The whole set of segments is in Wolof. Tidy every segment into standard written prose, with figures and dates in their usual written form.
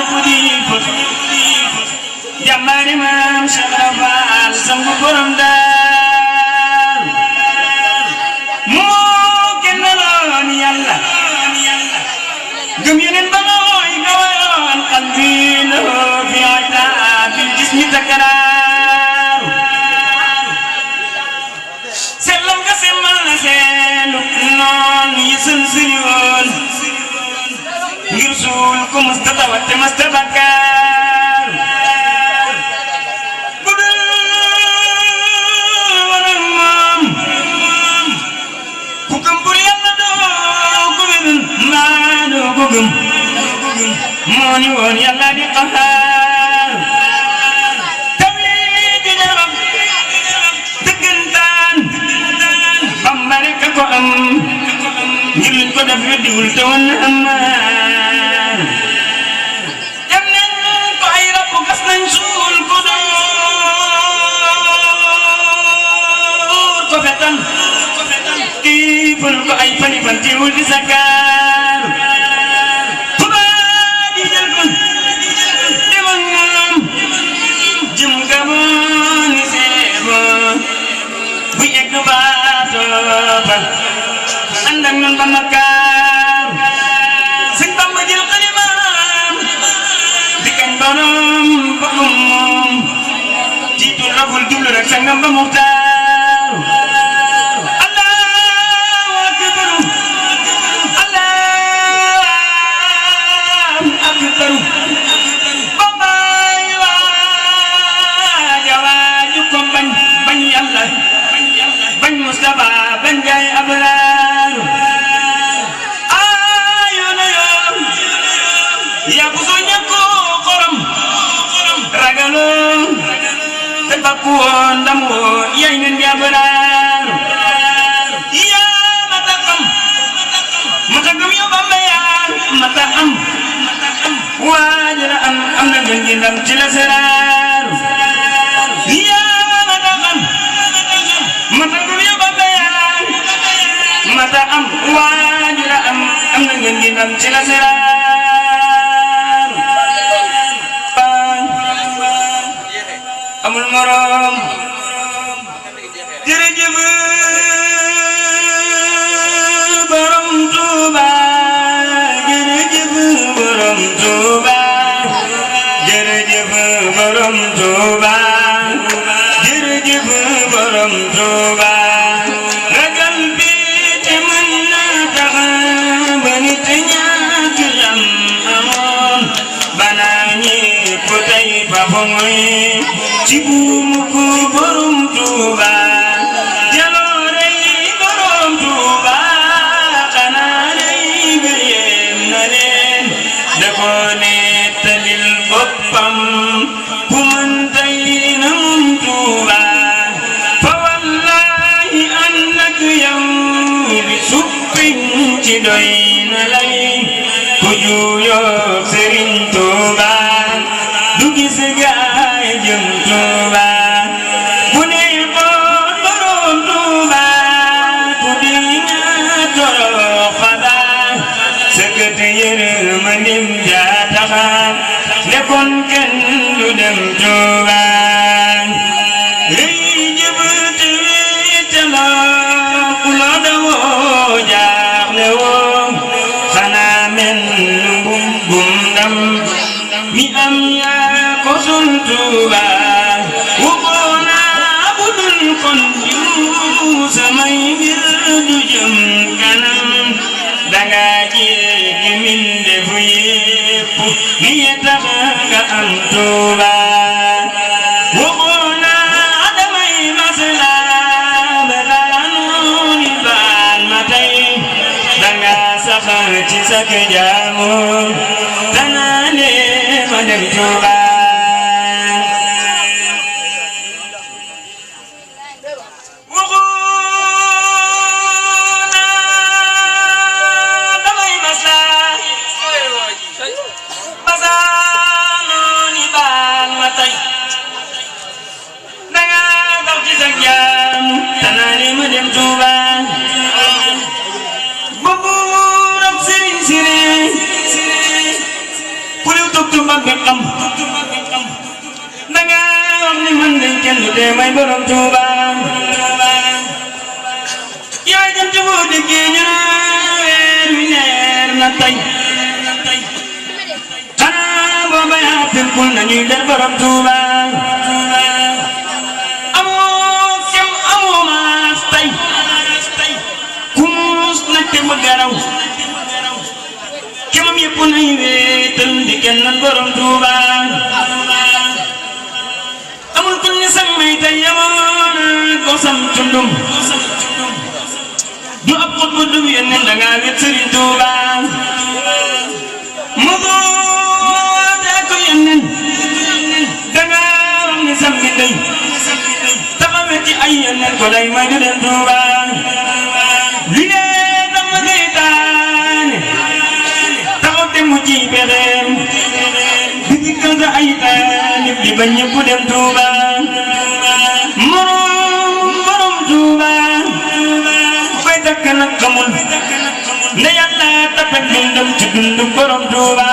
budi jamani mam sharafal sambu borom dar mo kenalon yalla gëm yeneen ba mooy gawayoon qalbina fi ayta bil jismi takrar sellam nga semmal na seelu noon yi sënsëliwoon ngir suul ko mustatawat te mustabakar budul waral moom ku gëm bur yàlla doo ko wér mbaa doo ko gëm moo ni woon yàlla di qahaar tawli di jarab dëggantaan Bamba rek ko am ngir luñ ko def weddiwul te woon na amaar jam nañ ko ay rab gas nañ suul ko dóor ko fetal kiifal ko ay fani fan teewul di sakkaar tubaab yi jël ko dem ak moom jëm Gabon ni seebo bu egg baatooba ànd ak noon ba Makar Sëñ Bamba jël xalimaam di kañ borom ba moom jiitu raful jublu rek sangam ba Muxtaar Allahu akbar Allahu akbar Bambaay waaja waaju ko bañ yàlla bañ Mustafa bañ gaay Abrar yaa ko soo ñàkkoo xorom ragaloo te bakku woon ndam woo yaay ngeen di Abrar yaa mata xam mata gëm yow Bamba yaa mata am waajal am na ngeen di ndam ci la seraar yaa mata xam mata gëm yow Bamba yaa mata am waajal am na ngeen di ndam ci la seraar amul morom jërëjëf borom Tuuba jërëjëf borom Tuuba jërëjëf borom Tuuba jërëjëf borom Tuuba ragal bi te mën na tax ba nit ñàkk jam amoon banaa ñépp tey ba muy ci buumu ko borom Tuuba jaloore yi borom Tuuba xanaa day gëyeem na leen da ko nettalil boppam ku mën tey na mun Tuuba fa wallahi ànd ak yow bi suppiñ ci doy na lay ku juuyoo Sëriñ Tuuba du gis gaay jëm Tuuba bu nee boon borom Tuuba ku di nga toro xada sëkët yërmandim jaa taxa ne kon kenn du dem Tuuba rëy jëbët wéetaloo ku la dawoo jaaxle woo xanaa men mbubbum ndam mi am yaa ko sun Tuuba wukoona budul kon jiw samay mbir du jëm kanam danga jéggi mbindeef yépp li tax nga am Tuuba wukoona damay masla ba dara nooni baal ma tey danga sax ci sak jaamu danaane ma dem Tuuba wukoona damay masla basaanooni baal ma tey danga sax ci sak jaamu danaane ma dem Tuuba Sëriñ Siré ku liw tug bëgg xam danga wax ni man de kenn du tee may borom Tuuba yaay dem ci bu dikkee ñu naan weer wi leer na tey xanaa booba yaa fekkul nañuy der borom Tuuba amoo kem amoo maas tey kumus na te bëgg a raw kemam yëpp nay wéetal di kennal borom Tuuba amul ku ni sang may tey yamoon ko sam cundum du ab xut bu dum yeneen danga wet Sëriñ Tuuba ko yeneen danga wax ni sam gi day taxawet ci ay yeneen ko lay may du dem Tuuba li lee tax ma seytaane taxaw te mu ci pexeem di dikkal sa ay taalib di bañ ñëpp dem Tuuba morom Tuuba koy dakk nag xamul ne yàlla tapet dundam ci dundu borom Tuuba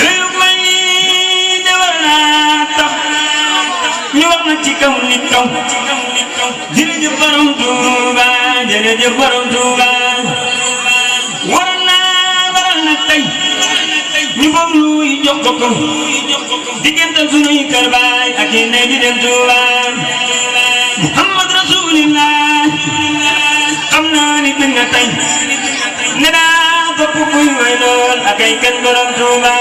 réew may dewal naa tax ñu wax na ci kaw nit kaw jërëjëf borom Tuuba jërëjëf borom Tuuba waral na tey ñu foog luy jox ko ko diggante sunuy kër baay ak yi ne di dem Tuuba Muhammad Rasulillah xam naa ni bëgg nga tey ne daa topp kuy way lool ak ay kan borom Tuuba